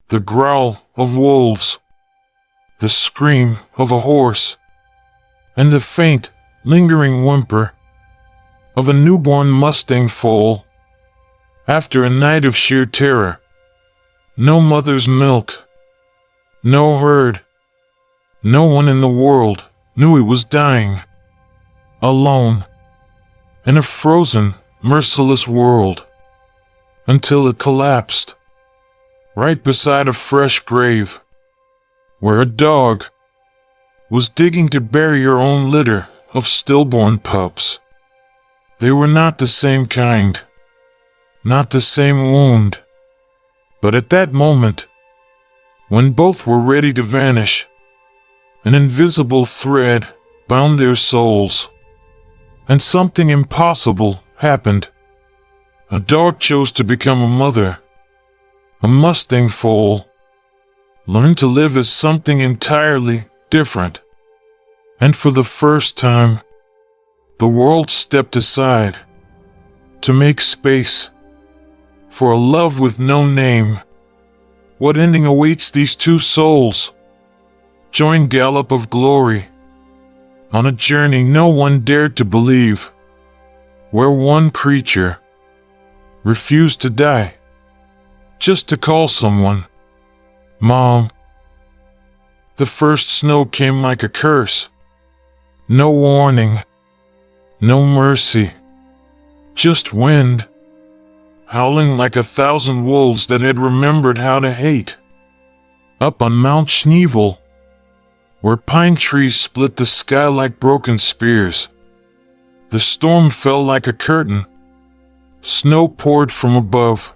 the growl of wolves, the scream of a horse, and the faint, lingering whimper of a newborn Mustang Foal. After a night of sheer terror, no mother's milk, no herd, no one in the world knew he was dying, alone, in a frozen, merciless world, until it collapsed, right beside a fresh grave, where a dog was digging to bury her own litter of stillborn pups. They were not the same kind, not the same wound, but at that moment, when both were ready to vanish, an invisible thread bound their souls, and something impossible happened. A dog chose to become a mother. A Mustang Foal learned to live as something entirely different. And for the first time, the world stepped aside to make space for a love with no name. What ending awaits these two souls? Join Gallop of Glory on a journey no one dared to believe, where one creature refused to die just to call someone Mom. The first snow came like a curse. No warning, no mercy, just wind, howling like 1,000 wolves that had remembered how to hate. Up on Mount Schneevel, where pine trees split the sky like broken spears, the storm fell like a curtain. Snow poured from above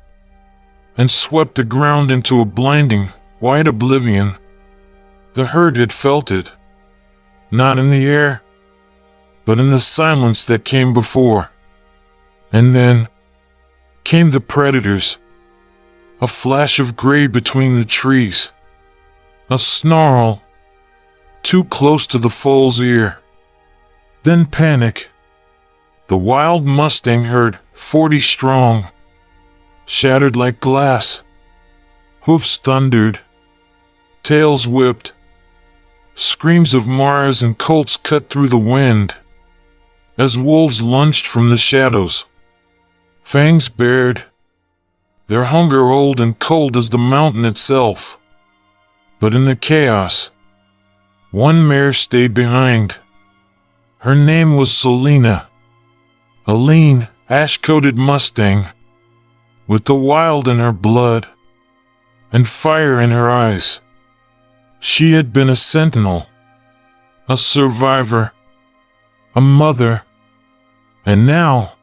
and swept the ground into a blinding, white oblivion. The herd had felt it, not in the air, but in the silence that came before. And then came the predators, a flash of gray between the trees, a snarl too close to the foal's ear. Then panic. The wild Mustang herd, 40 strong, shattered like glass. Hoofs thundered, tails whipped, screams of Mars and colts cut through the wind as wolves lunged from the shadows, fangs bared, their hunger old and cold as the mountain itself. But in the chaos, one mare stayed behind. Her name was Selena, a lean, ash-coated Mustang, with the wild in her blood and fire in her eyes. She had been a sentinel, a survivor, a mother, and now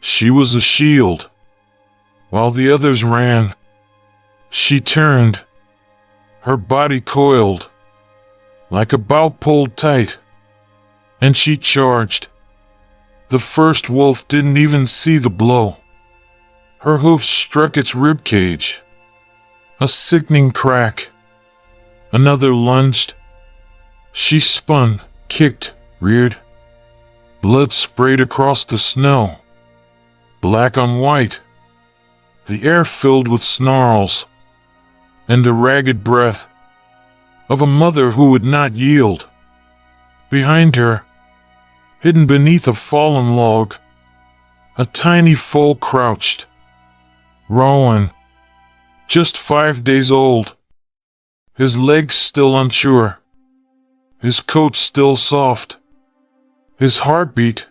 she was a shield. While the others ran, she turned, her body coiled like a bow pulled tight, and she charged. The first wolf didn't even see the blow. Her hoofs struck its ribcage. A sickening crack. Another lunged. She spun, kicked, reared. Blood sprayed across the snow, black on white. The air filled with snarls and the ragged breath of a mother who would not yield. Behind her, hidden beneath a fallen log, a tiny foal crouched. Rowan, just 5 days old, his legs still unsure, his coat still soft, his heartbeat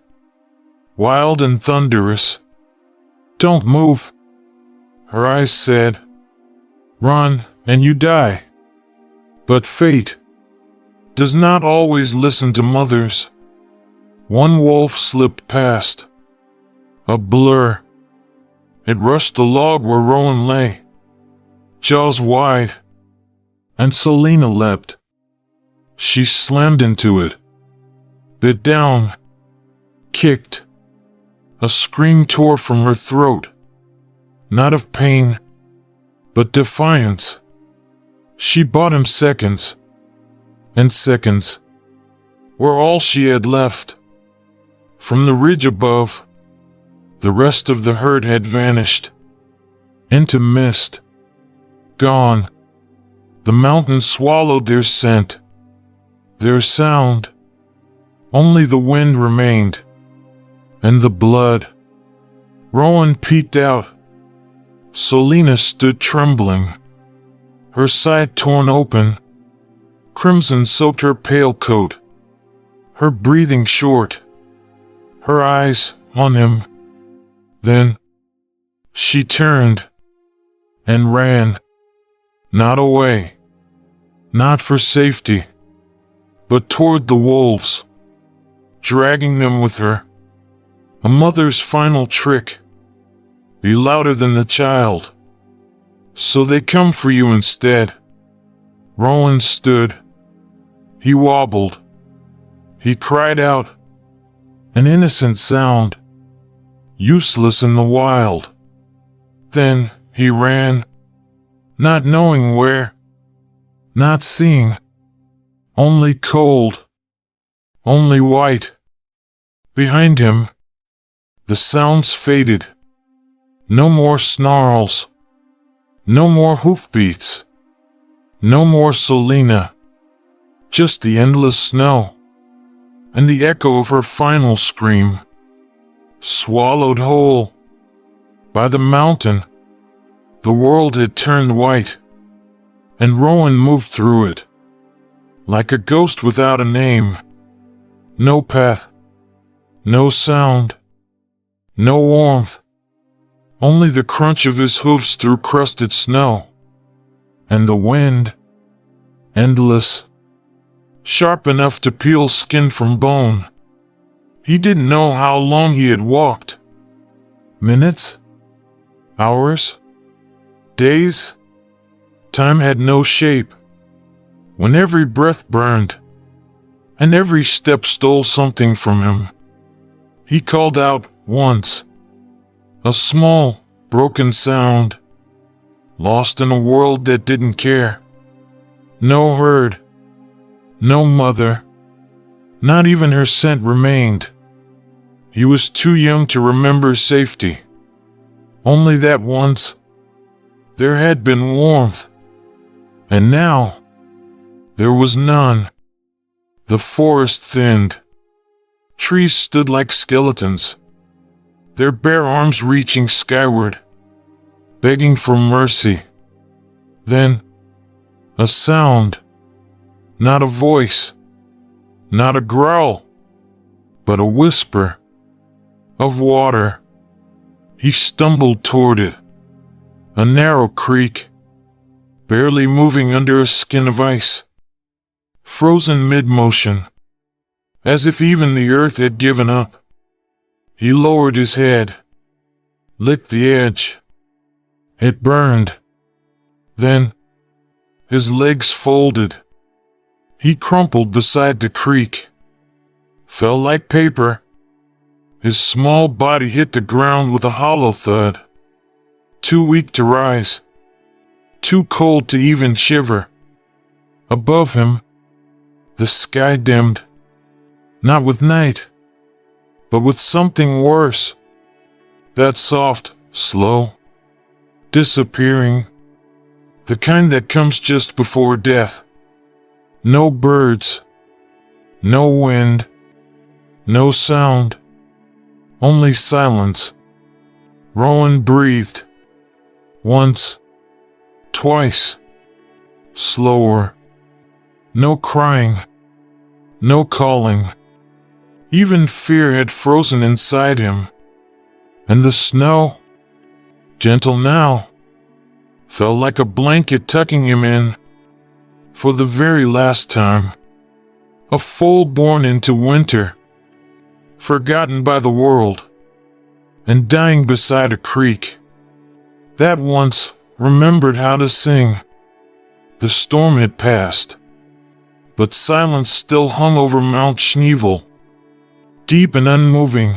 wild and thunderous. "Don't move," her eyes said. "Run, and you die." But fate does not always listen to mothers. One wolf slipped past, a blur. It rushed the log where Rowan lay, jaws wide, and Selena leapt. She slammed into it, bit down, kicked. A scream tore from her throat, not of pain, but defiance. She bought him seconds, and seconds were all she had left. From the ridge above, the rest of the herd had vanished into mist, Gone. The mountains swallowed their scent, their sound. Only the wind remained, and the blood. Rowan peeked out. Selena stood trembling, her side torn open. Crimson soaked her pale coat, her breathing short, her eyes on him. Then she turned and ran, not away, not for safety, but toward the wolves, dragging them with her. A mother's final trick: be louder than the child, so they come for you instead. Rowan stood. He wobbled. He cried out, an innocent sound, useless in the wild. Then he ran, not knowing where, not seeing, only cold, only white. Behind him, the sounds faded. No more snarls, no more hoofbeats, no more Selena, just the endless snow, and the echo of her final scream. Swallowed whole by the mountain, the world had turned white, and Rowan moved through it, like a ghost without a name. No path, no sound, no warmth, only the crunch of his hoofs through crusted snow, and the wind, endless, sharp enough to peel skin from bone. He didn't know how long he had walked. Minutes? Hours? Days? Time had no shape. When every breath burned, and every step stole something from him, he called out once, a small, broken sound, lost in a world that didn't care. No herd, no mother, not even her scent remained. He was too young to remember safety. Only that once, there had been warmth, and now, there was none. The forest thinned. Trees stood like skeletons, their bare arms reaching skyward, begging for mercy. Then, a sound, not a voice, not a growl, but a whisper of water. He stumbled toward it, a narrow creek, barely moving under a skin of ice, frozen mid-motion, as if even the earth had given up. He lowered his head, licked the edge. It burned. Then, his legs folded. He crumpled beside the creek, fell like paper. His small body hit the ground with a hollow thud. Too weak to rise, too cold to even shiver. Above him, the sky dimmed, not with night, but with something worse. That soft, slow, disappearing, the kind that comes just before death. No birds, no wind, no sound, only silence. Rowan breathed. Once, twice, slower. No crying, no calling. Even fear had frozen inside him. And the snow, gentle now, felt like a blanket tucking him in. For the very last time, a foal born into winter, forgotten by the world, and dying beside a creek that once remembered how to sing. The storm had passed, but silence still hung over Mount Schneevel, deep and unmoving,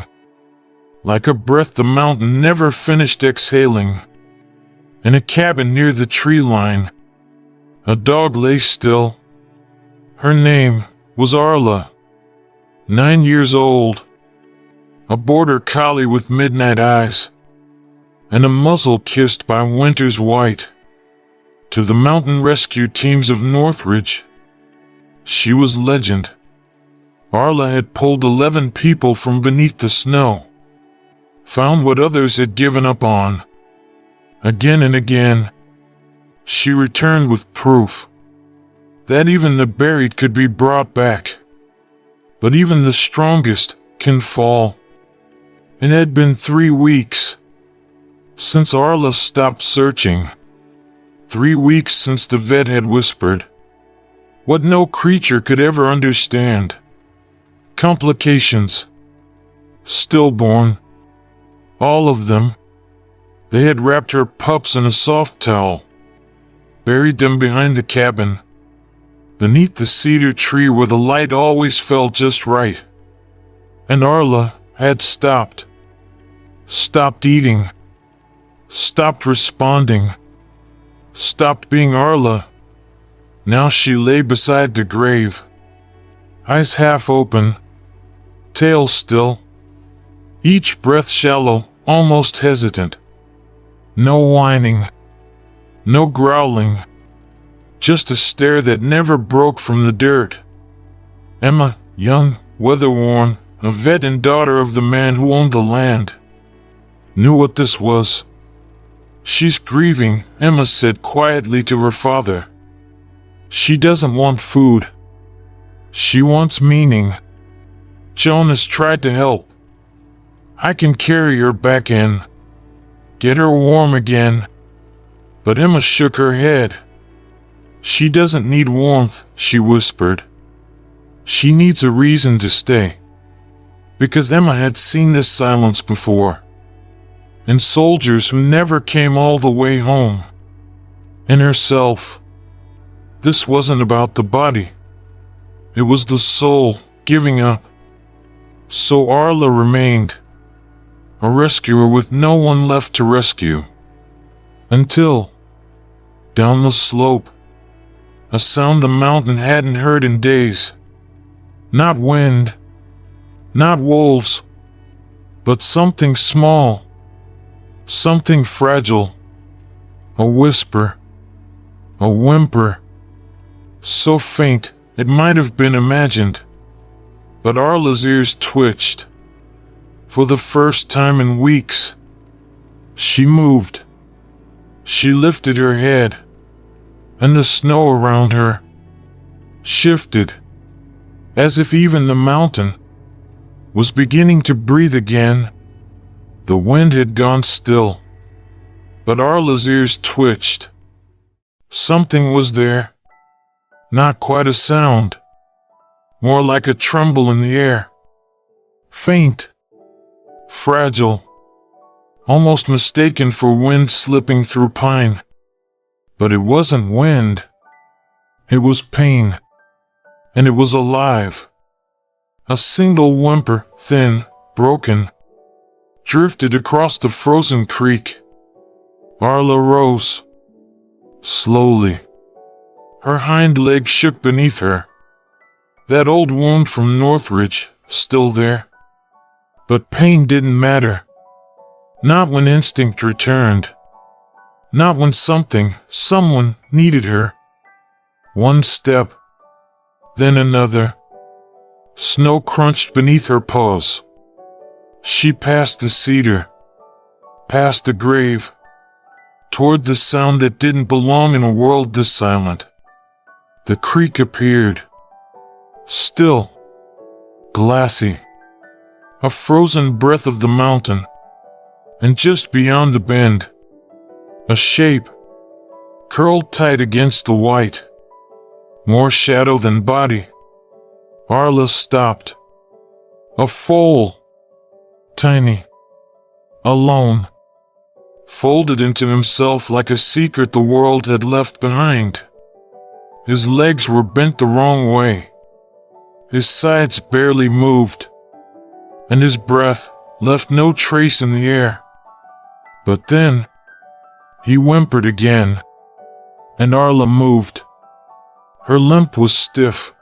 like a breath the mountain never finished exhaling. In a cabin near the tree line, a dog lay still. Her name was Arla, 9 years old, a Border Collie with midnight eyes, and a muzzle kissed by winter's white. to the mountain rescue teams of Northridge. She was legend. Arla had pulled 11 people from beneath the snow, found what others had given up on. Again and again, she returned with proof that even the buried could be brought back. But even the strongest can fall. It had been 3 weeks since Arla stopped searching. 3 weeks since the vet had whispered what no creature could ever understand. Complications. Stillborn. All of them. They had wrapped her pups in a soft towel, buried them behind the cabin, beneath the cedar tree where the light always fell just right. And Arla had stopped. Stopped eating. Stopped responding. Stopped being Arla. Now she lay beside the grave, eyes half open, tail still, each breath shallow, almost hesitant. No whining, no growling, just a stare that never broke from the dirt. Emma, young, weather-worn, a vet and daughter of the man who owned the land, knew what this was. She's grieving, Emma said quietly to her father. She doesn't want food. She wants meaning. Jonas tried to help. I can carry her back in, get her warm again. But Emma shook her head. She doesn't need warmth, she whispered. She needs a reason to stay. Because Emma had seen this silence before. In soldiers who never came all the way home. In herself. This wasn't about the body. It was the soul giving up. So Arla remained, a rescuer with no one left to rescue. Until, down the slope, a sound the mountain hadn't heard in days. Not wind, not wolves, but something small, something fragile, a whisper, a whimper. So faint, it might have been imagined. But Arla's ears twitched. For the first time in weeks, she moved. She lifted her head, and the snow around her shifted, as if even the mountain was beginning to breathe again. The wind had gone still, but Arla's ears twitched. Something was there. Not quite a sound, more like a tremble in the air. Faint, fragile, almost mistaken for wind slipping through pine. But it wasn't wind. It was pain, and it was alive. A single whimper, thin, broken, drifted across the frozen creek. Arla rose, slowly. Her hind leg shook beneath her. That old wound from Northridge, still there. But pain didn't matter. Not when instinct returned. Not when someone needed her. One step, then another. Snow crunched beneath her paws. She passed the cedar, past the grave, toward the sound that didn't belong in a world this silent. The creek appeared. Still. Glassy. A frozen breath of the mountain. And just beyond the bend, a shape, curled tight against the white. More shadow than body. Arla stopped. A foal. Tiny. Alone. Folded into himself like a secret the world had left behind. His legs were bent the wrong way. His sides barely moved. And his breath left no trace in the air. But then, he whimpered again. And Arla moved. Her limp was stiff.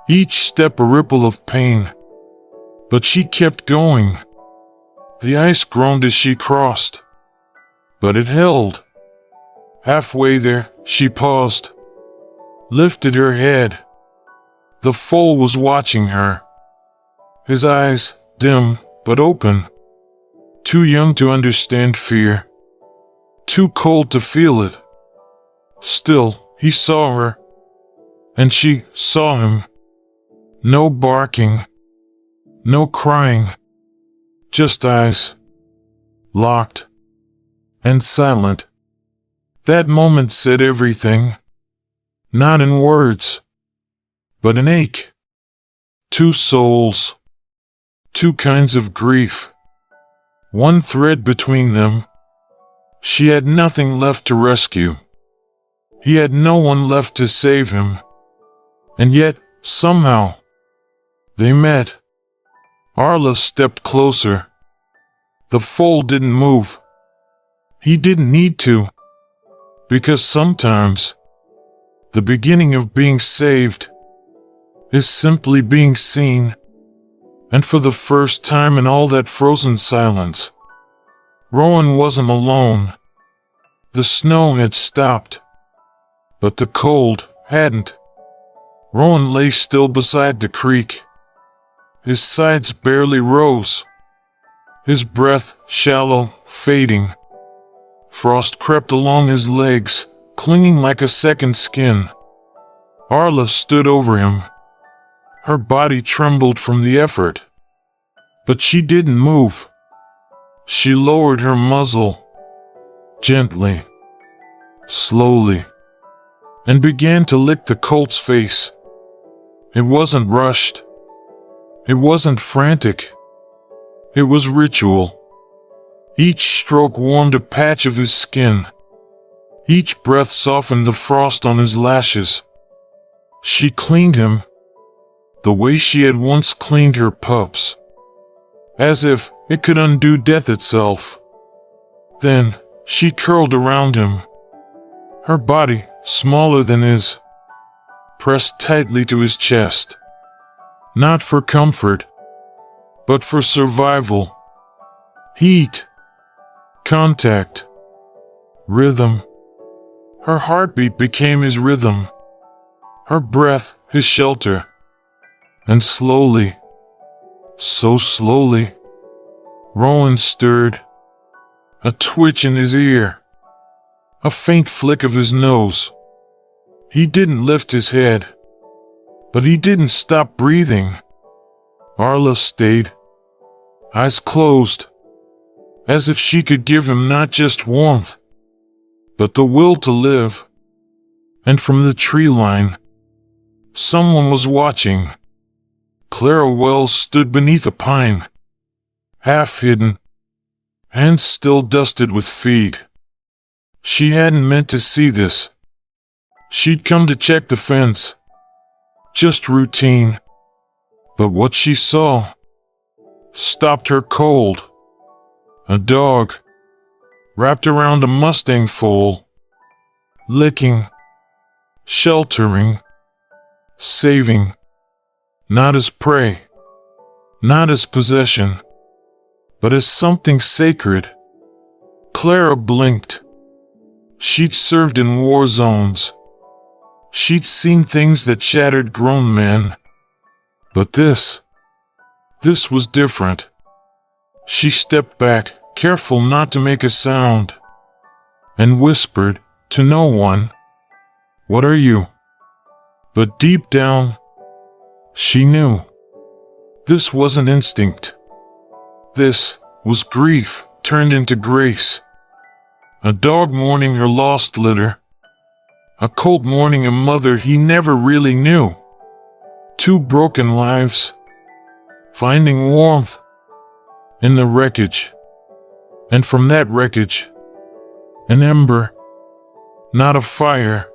Each step a ripple of pain. But she kept going. The ice groaned as she crossed. But it held. Halfway there, she paused, lifted her head. The foal was watching her. His eyes, dim but open. Too young to understand fear. Too cold to feel it. Still, he saw her. And she saw him. No barking. No crying. Just eyes. Locked. And silent. That moment said everything. Not in words, but an ache. Two souls. Two kinds of grief. One thread between them. She had nothing left to rescue. He had no one left to save him. And yet, somehow, they met. Arla stepped closer. The foal didn't move. He didn't need to. Because sometimes, the beginning of being saved is simply being seen. And for the first time in all that frozen silence, Rowan wasn't alone. The snow had stopped, but the cold hadn't. Rowan lay still beside the creek. His sides barely rose. His breath shallow, fading. Frost crept along his legs, clinging like a second skin. Arla stood over him. Her body trembled from the effort. But she didn't move. She lowered her muzzle, gently, slowly, and began to lick the colt's face. It wasn't rushed. It wasn't frantic. It was ritual. Each stroke warmed a patch of his skin. Each breath softened the frost on his lashes. She cleaned him, the way she had once cleaned her pups. As if it could undo death itself. Then, she curled around him. Her body, smaller than his, pressed tightly to his chest. Not for comfort, but for survival. Heat. Contact. Rhythm. Her heartbeat became his rhythm. Her breath, his shelter. And slowly, so slowly, Rowan stirred. A twitch in his ear. A faint flick of his nose. He didn't lift his head. But he didn't stop breathing. Arla stayed. Eyes closed. As if she could give him not just warmth, but the will to live. And from the tree line, someone was watching. Clara Wells stood beneath a pine, half hidden, hands still dusted with feed. She hadn't meant to see this. She'd come to check the fence. Just routine. But what she saw stopped her cold. A dog, wrapped around a Mustang Foal, licking, sheltering, saving. Not as prey, not as possession, but as something sacred. Clara blinked. She'd served in war zones. She'd seen things that shattered grown men. But this was different. She stepped back, careful not to make a sound, and whispered to no one, "What are you?" But deep down, she knew. This wasn't instinct. This was grief turned into grace. A dog mourning her lost litter. A colt mourning a mother he never really knew. Two broken lives, finding warmth in the wreckage. And from that wreckage, an ember. Not a fire.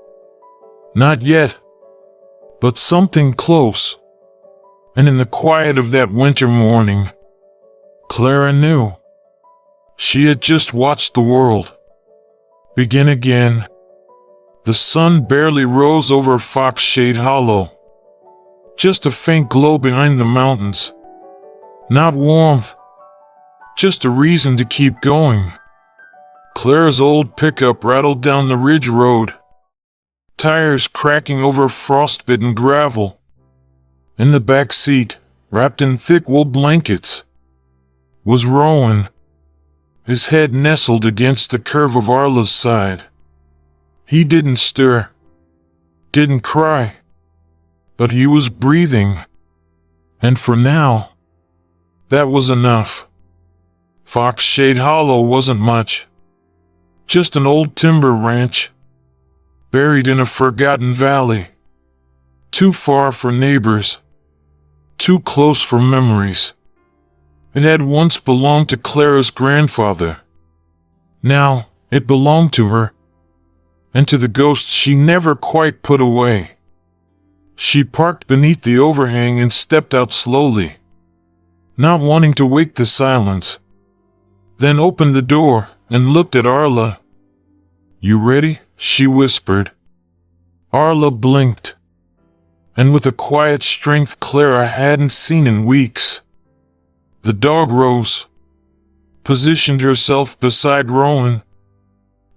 Not yet. But something close. And in the quiet of that winter morning, Clara knew. She had just watched the world begin again. The sun barely rose over Foxshade Hollow. Just a faint glow behind the mountains. Not warmth. Just a reason to keep going. Clara's old pickup rattled down the ridge road, tires cracking over frostbitten gravel. In the back seat, wrapped in thick wool blankets, was Rowan, his head nestled against the curve of Arla's side. He didn't stir, didn't cry, but he was breathing. And for now, that was enough. Fox Shade Hollow wasn't much. Just an old timber ranch, buried in a forgotten valley. Too far for neighbors, too close for memories. It had once belonged to Clara's grandfather. Now, it belonged to her, and to the ghost she never quite put away. She parked beneath the overhang and stepped out slowly, not wanting to wake the silence. Then opened the door and looked at Arla. "You ready?" she whispered. Arla blinked, and with a quiet strength Clara hadn't seen in weeks, the dog rose, positioned herself beside Rowan,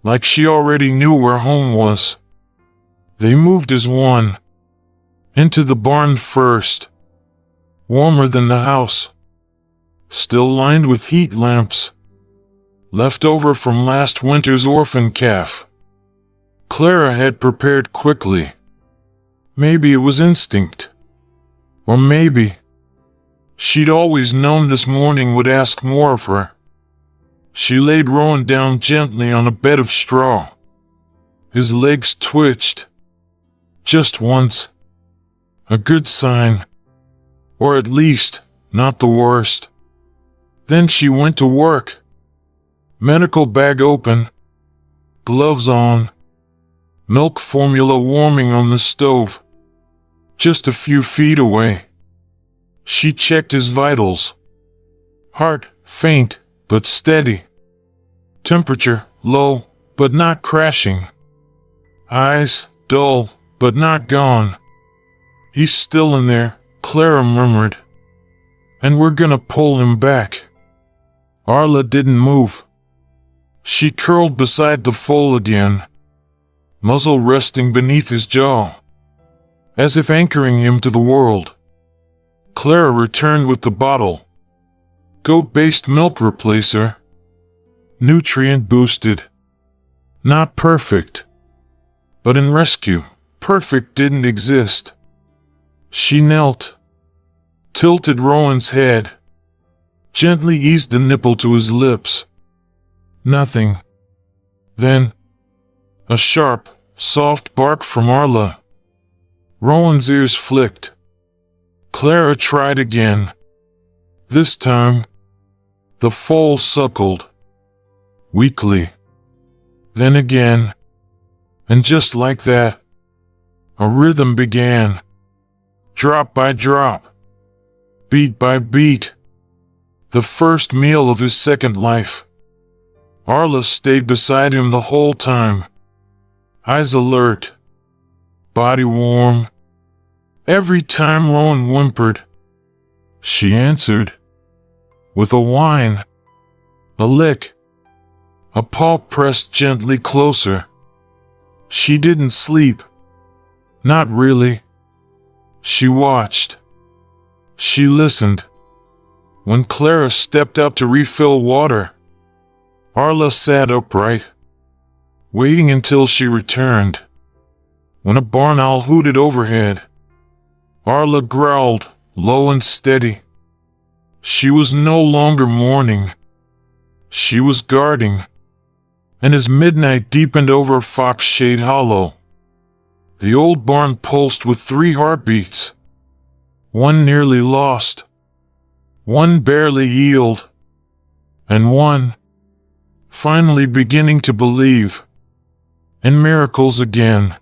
like she already knew where home was. They moved as one, into the barn first, warmer than the house, still lined with heat lamps, left over from last winter's orphan calf. Clara had prepared quickly. Maybe it was instinct. Or maybe she'd always known this morning would ask more of her. She laid Rowan down gently on a bed of straw. His legs twitched. Just once. A good sign. Or at least, not the worst. Then she went to work. Medical bag open. Gloves on. Milk formula warming on the stove. Just a few feet away. She checked his vitals. Heart faint, but steady. Temperature low, but not crashing. Eyes dull, but not gone. "He's still in there," Clara murmured. "And we're gonna pull him back." Arla didn't move. She curled beside the foal again, muzzle resting beneath his jaw, as if anchoring him to the world. Clara returned with the bottle. Goat-based milk replacer. Nutrient boosted. Not perfect. But in rescue, perfect didn't exist. She knelt, tilted Rowan's head, gently eased the nipple to his lips. Nothing. Then, a sharp, soft bark from Arla. Rowan's ears flicked. Clara tried again. This time, the foal suckled. Weakly. Then again. And just like that, a rhythm began. Drop by drop. Beat by beat. The first meal of his second life. Arla stayed beside him the whole time. Eyes alert. Body warm. Every time Rowan whimpered, she answered. With a whine. A lick. A paw pressed gently closer. She didn't sleep. Not really. She watched. She listened. When Clara stepped up to refill water, Arla sat upright, waiting until she returned. When a barn owl hooted overhead, Arla growled, low and steady. She was no longer mourning. She was guarding. And as midnight deepened over Fox Shade Hollow, the old barn pulsed with 3 heartbeats. One nearly lost. One barely healed. And one finally beginning to believe in miracles again.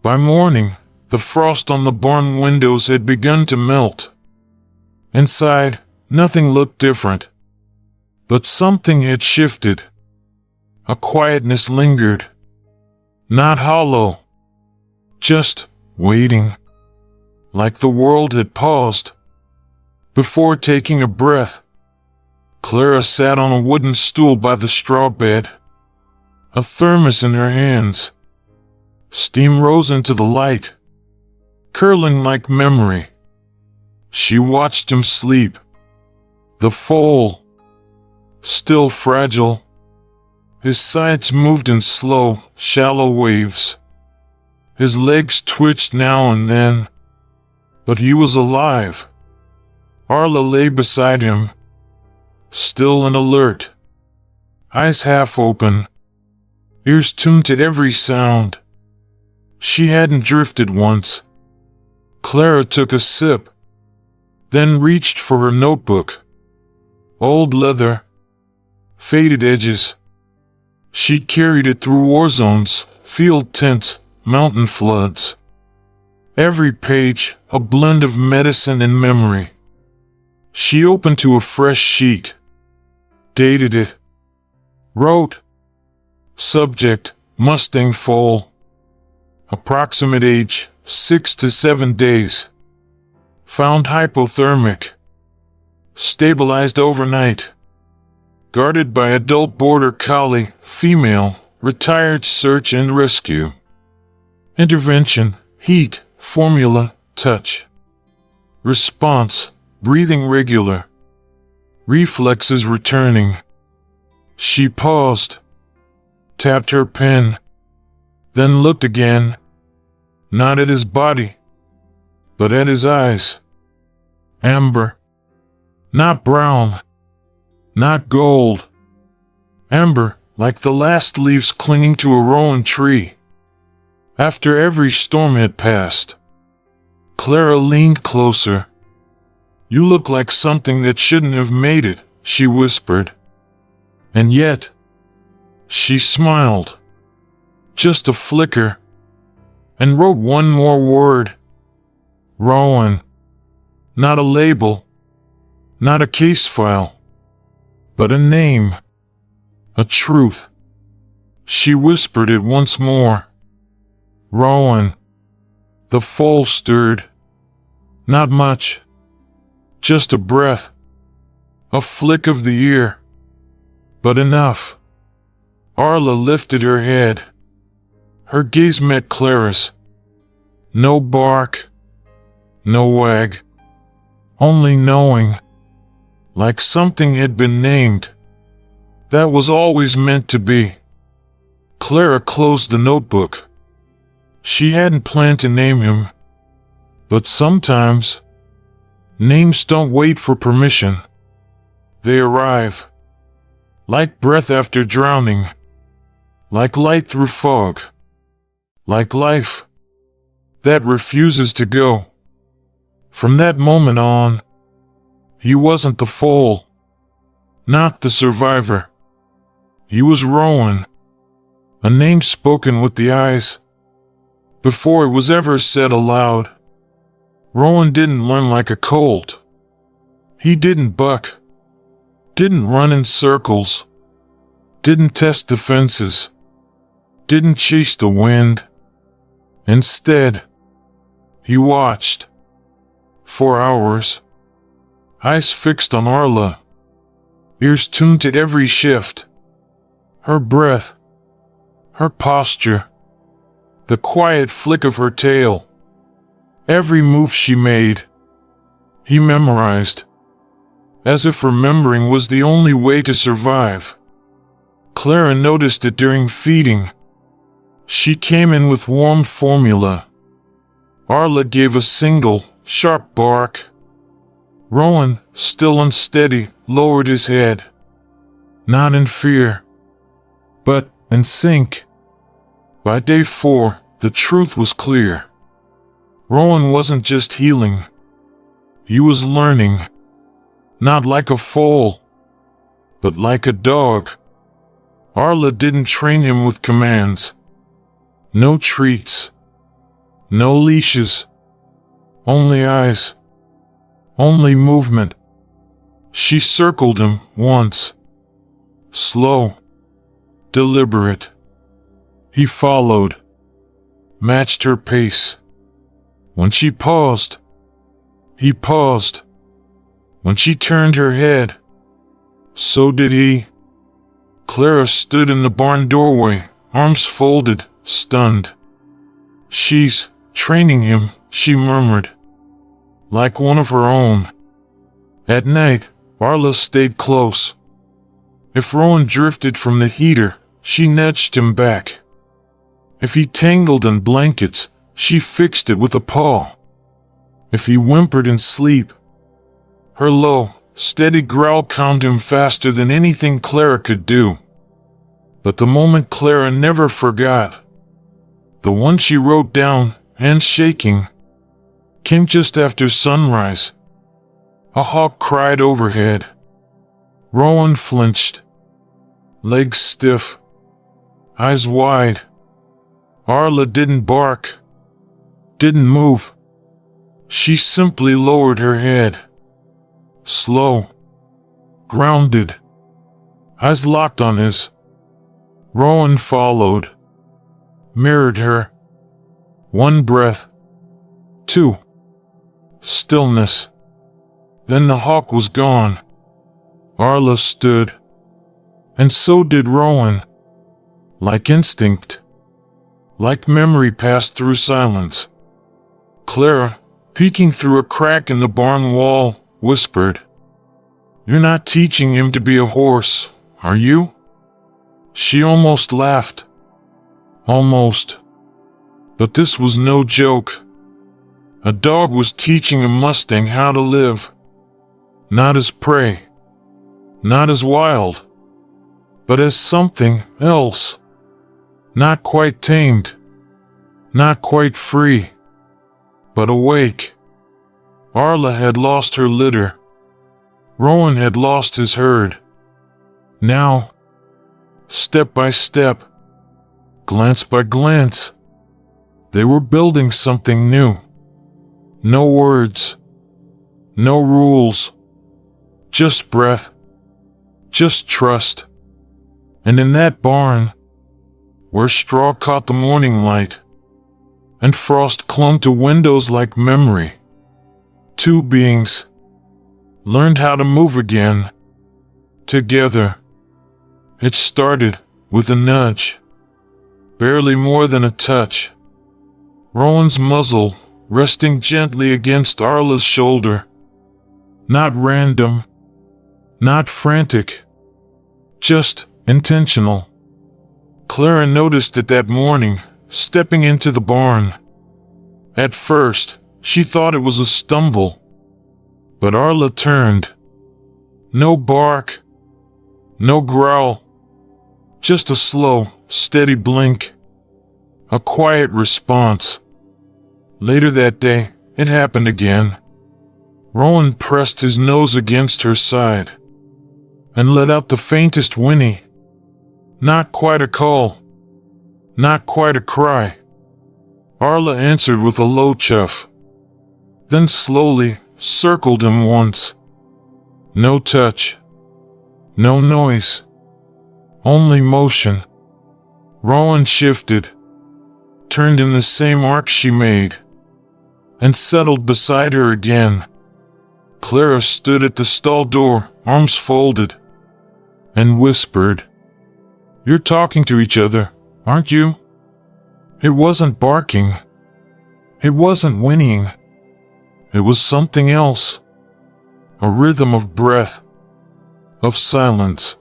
By morning, the frost on the barn windows had begun to melt. Inside, nothing looked different. But something had shifted. A quietness lingered. Not hollow. Just waiting. Like the world had paused. Before taking a breath, Clara sat on a wooden stool by the straw bed, a thermos in her hands. Steam rose into the light, curling like memory. She watched him sleep. The foal, still fragile. His sides moved in slow, shallow waves. His legs twitched now and then, but he was alive. Arla lay beside him, still and alert, eyes half open, ears tuned to every sound. She hadn't drifted once. Clara took a sip, then reached for her notebook. Old leather, faded edges. She'd carried it through war zones, field tents, mountain floods. Every page, a blend of medicine and memory. She opened to a fresh sheet, dated it, wrote, subject, Mustang Foal. Approximate age, 6 to 7 days. Found hypothermic. Stabilized overnight. Guarded by adult Border Collie, female, retired search and rescue. Intervention, heat, formula, touch. Response, breathing regular. Reflexes returning. She paused, tapped her pen, then looked again, not at his body, but at his eyes. Amber. Not brown. Not gold. Amber, like the last leaves clinging to a rowan tree. After every storm had passed, Clara leaned closer. You look like something that shouldn't have made it, she whispered. And yet, she smiled. Just a flicker, and wrote one more word. Rowan. Not a label, not a case file, but a name, a truth. She whispered it once more. Rowan. The foal stirred. Not much, just a breath, a flick of the ear, but enough. Arla lifted her head. Her gaze met Clara's. No bark, no wag, only knowing, like something had been named. That was always meant to be. Clara closed the notebook. She hadn't planned to name him, but sometimes, names don't wait for permission. They arrive. Like breath after drowning. Like light through fog. Like life that refuses to go. From that moment on, he wasn't the foal, not the survivor. He was Rowan, a name spoken with the eyes, before it was ever said aloud. Rowan didn't learn like a colt. He didn't buck, didn't run in circles, didn't test defenses, didn't chase the wind. Instead, he watched. For hours. Eyes fixed on Arla. Ears tuned to every shift. Her breath. Her posture. The quiet flick of her tail. Every move she made. He memorized. As if remembering was the only way to survive. Clara noticed it during feeding. She came in with warm formula. Arla gave a single, sharp bark. Rowan, still unsteady, lowered his head. Not in fear, but in sync. By day 4, the truth was clear. Rowan wasn't just healing. He was learning. Not like a foal, but like a dog. Arla didn't train him with commands. No treats. No leashes. Only eyes. Only movement. She circled him once. Slow. Deliberate. He followed. Matched her pace. When she paused, he paused. When she turned her head, so did he. Clara stood in the barn doorway, arms folded, stunned. "She's training him," she murmured. "Like one of her own." At night, Arla stayed close. If Rowan drifted from the heater, she nudged him back. If he tangled in blankets, she fixed it with a paw. If he whimpered in sleep, her low, steady growl calmed him faster than anything Clara could do. But the moment Clara never forgot, the one she wrote down, hands shaking, came just after sunrise. A hawk cried overhead. Rowan flinched, legs stiff, eyes wide. Arla didn't bark, didn't move. She simply lowered her head. Slow, grounded, eyes locked on his. Rowan followed, mirrored her. One breath, two, stillness. Then the hawk was gone. Arla stood, and so did Rowan. Like instinct, like memory passed through silence. Clara, peeking through a crack in the barn wall, whispered, "You're not teaching him to be a horse, are you?" She almost laughed. Almost. But this was no joke. A dog was teaching a Mustang how to live. Not as prey. Not as wild. But as something else. Not quite tamed. Not quite free. But awake. Arla had lost her litter. Rowan had lost his herd. Now, step by step, glance by glance, they were building something new. No words. No rules. Just breath. Just trust. And in that barn, where straw caught the morning light, and frost clung to windows like memory, two beings learned how to move again, together. It started with a nudge, barely more than a touch. Rowan's muzzle resting gently against Arla's shoulder. Not random, not frantic, just intentional. Clara noticed it that morning, stepping into the barn. At first, she thought it was a stumble. But Arla turned. No bark, no growl, just a slow, steady blink. A quiet response. Later that day, it happened again. Rowan pressed his nose against her side and let out the faintest whinny. Not quite a call, not quite a cry. Arla answered with a low chuff, then slowly circled him once. No touch, no noise, only motion. Rowan shifted, turned in the same arc she made, and settled beside her again. Clara stood at the stall door, arms folded, and whispered, "You're talking to each other, aren't you?" It wasn't barking. It wasn't whinnying. It was something else. A rhythm of breath, of silence,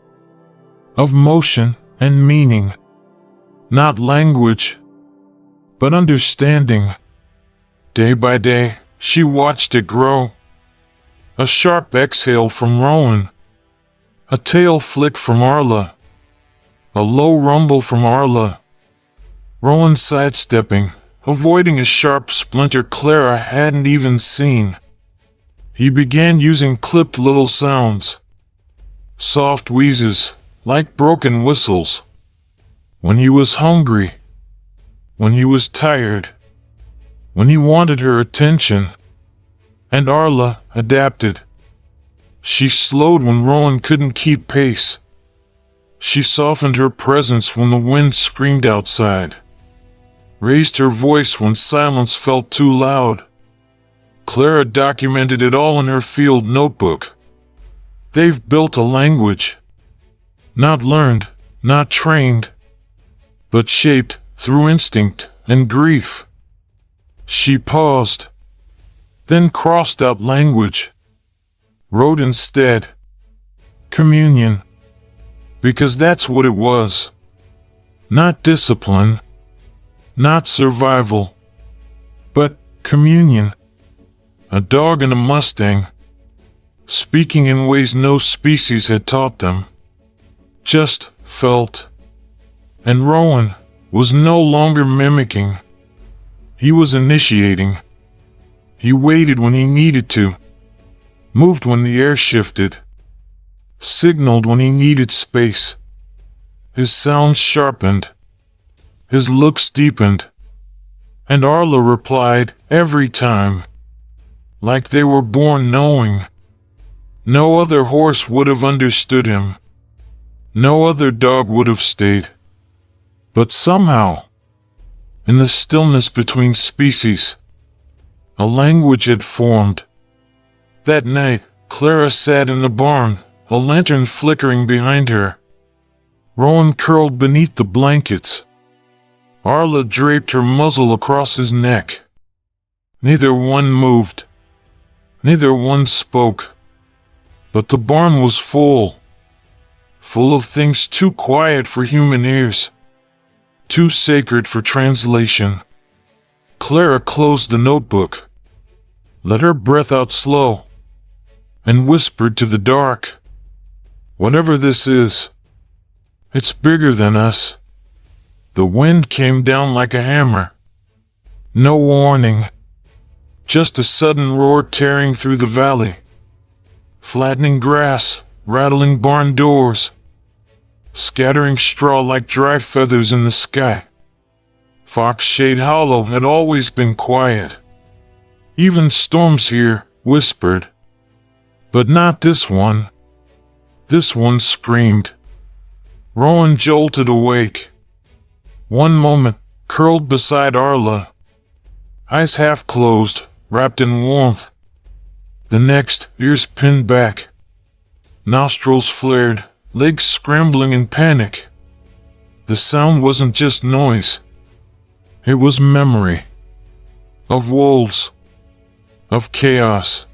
of motion and meaning. Not language, but understanding. Day by day, she watched it grow. A sharp exhale from Rowan. A tail flick from Arla. A low rumble from Arla. Rowan sidestepping, avoiding a sharp splinter Clara hadn't even seen. He began using clipped little sounds. Soft wheezes, like broken whistles. When he was hungry. When he was tired. When he wanted her attention. And Arla adapted. She slowed when Rowan couldn't keep pace. She softened her presence when the wind screamed outside. Raised her voice when silence felt too loud. Clara documented it all in her field notebook. They've built a language. Not learned, not trained, but shaped through instinct and grief. She paused, then crossed out language, wrote instead, communion, because that's what it was. Not discipline, not survival, but communion. A dog and a Mustang, speaking in ways no species had taught them, just felt. And Rowan was no longer mimicking. He was initiating. He waited when he needed to, moved when the air shifted, signaled when he needed space. His sounds sharpened, his looks deepened, and Arla replied every time, like they were born knowing. No other horse would have understood him. No other dog would have stayed. But somehow, in the stillness between species, a language had formed. That night, Clara sat in the barn, a lantern flickering behind her. Rowan curled beneath the blankets. Arla draped her muzzle across his neck. Neither one moved. Neither one spoke. But the barn was full. Full of things too quiet for human ears. Too sacred for translation. Clara closed the notebook, let her breath out slow, and whispered to the dark, "Whatever this is, it's bigger than us." The wind came down like a hammer. No warning. Just a sudden roar tearing through the valley. Flattening grass, rattling barn doors, scattering straw like dry feathers in the sky. Foxshade Hollow had always been quiet. Even storms here whispered. But not this one. This one screamed. Rowan jolted awake. One moment, curled beside Arla, eyes half closed, wrapped in warmth. The next, ears pinned back, nostrils flared, legs scrambling in panic. The sound wasn't just noise. It was memory. Of wolves. Of chaos.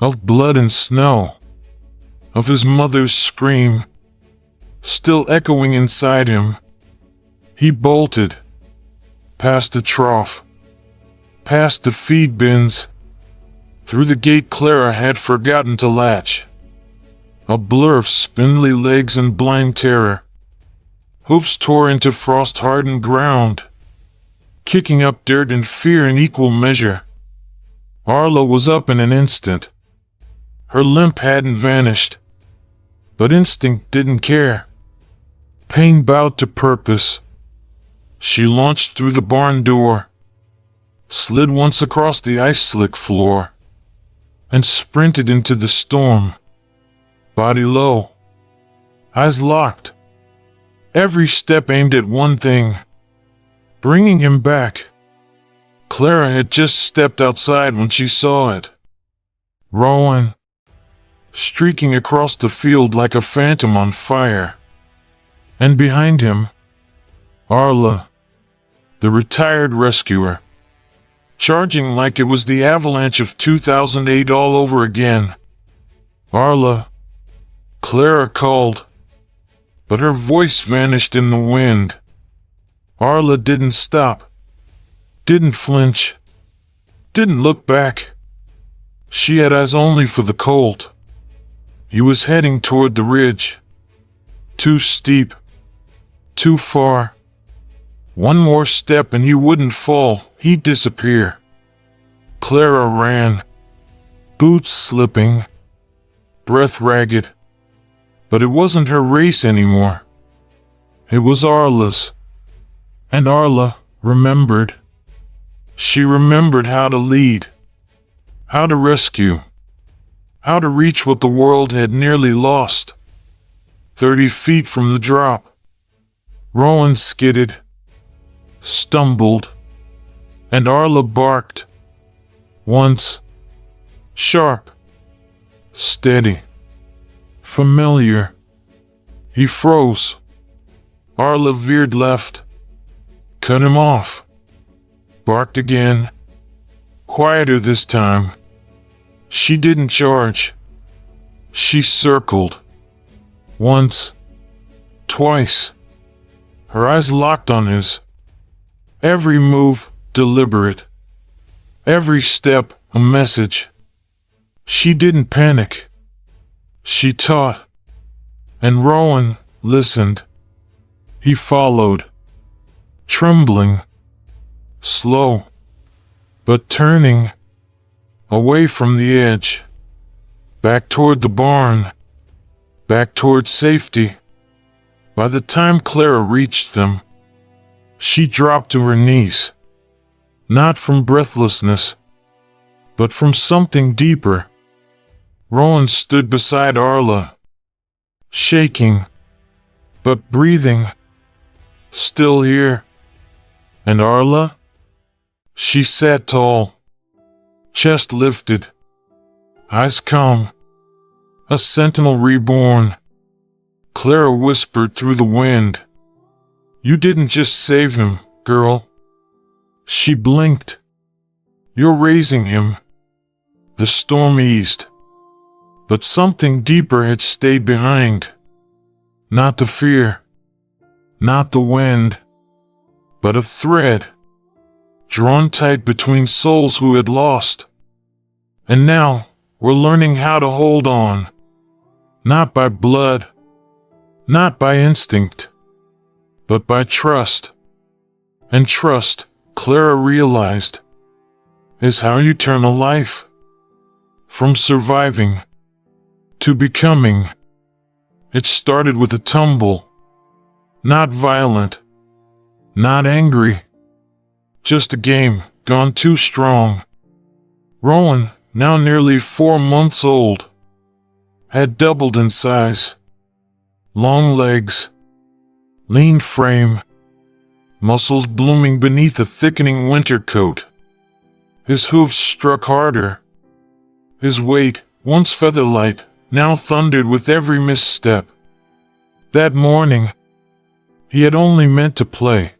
Of blood and snow. Of his mother's scream, still echoing inside him. He bolted. Past the trough. Past the feed bins. Through the gate Clara had forgotten to latch. A blur of spindly legs and blind terror. Hoofs tore into frost-hardened ground, kicking up dirt and fear in equal measure. Arla was up in an instant. Her limp hadn't vanished, but instinct didn't care. Pain bowed to purpose. She launched through the barn door, slid once across the ice-slick floor, and sprinted into the storm. Body low, eyes locked, every step aimed at one thing, bringing him back. Clara had just stepped outside when she saw it. Rowan, streaking across the field like a phantom on fire. And behind him, Arla, the retired rescuer, charging like it was the avalanche of 2008 all over again. "Arla," Clara called, but her voice vanished in the wind. Arla didn't stop, didn't flinch, didn't look back. She had eyes only for the colt. He was heading toward the ridge. Too steep, too far. One more step and he wouldn't fall, he'd disappear. Clara ran, boots slipping, breath ragged. But it wasn't her race anymore. It was Arla's. And Arla remembered. She remembered how to lead, how to rescue, how to reach what the world had nearly lost. 30 feet from the drop, Rowan skidded, stumbled, and Arla barked. Once, sharp, steady, familiar. He froze, Arla veered left, cut him off, barked again, quieter this time. She didn't charge. She circled. Once, twice. Her eyes locked on his. Every move deliberate. Every step a message. She didn't panic. She taught. And Rowan listened. He followed. Trembling. Slow. But turning. Away from the edge. Back toward the barn. Back toward safety. By the time Clara reached them, she dropped to her knees. Not from breathlessness, but from something deeper. Rowan stood beside Arla, shaking, but breathing. Still here. And Arla? She sat tall, chest lifted, eyes calm, a sentinel reborn. Clara whispered through the wind, "You didn't just save him, girl." She blinked. "You're raising him." The storm eased, but something deeper had stayed behind. Not the fear, not the wind, but a thread, drawn tight between souls who had lost. And now, we're learning how to hold on. Not by blood, not by instinct, but by trust. And trust, Clara realized, is how you turn a life. From surviving to becoming. It started with a tumble. Not violent, not angry. Just a game gone too strong. Rowan, now nearly 4 months old, had doubled in size. Long legs, lean frame, muscles blooming beneath a thickening winter coat. His hooves struck harder. His weight, once featherlight, now thundered with every misstep. That morning, he had only meant to play.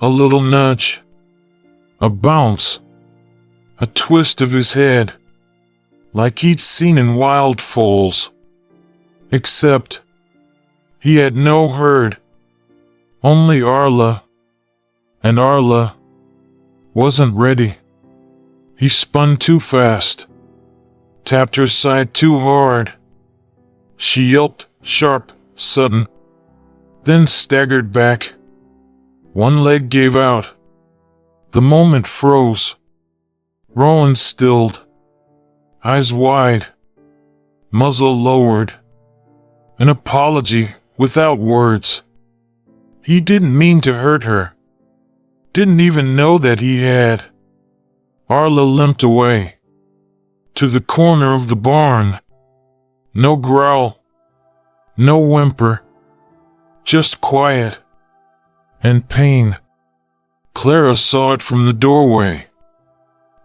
A little nudge, a bounce, a twist of his head, like he'd seen in wild foals. Except, he had no herd, only Arla, and Arla wasn't ready. He spun too fast, tapped her side too hard. She yelped, sharp, sudden, then staggered back. One leg gave out. The moment froze. Rowan stilled, eyes wide, muzzle lowered. An apology without words. He didn't mean to hurt her. Didn't even know that he had. Arla limped away. To the corner of the barn. No growl. No whimper. Just quiet. And pain. Clara saw it from the doorway.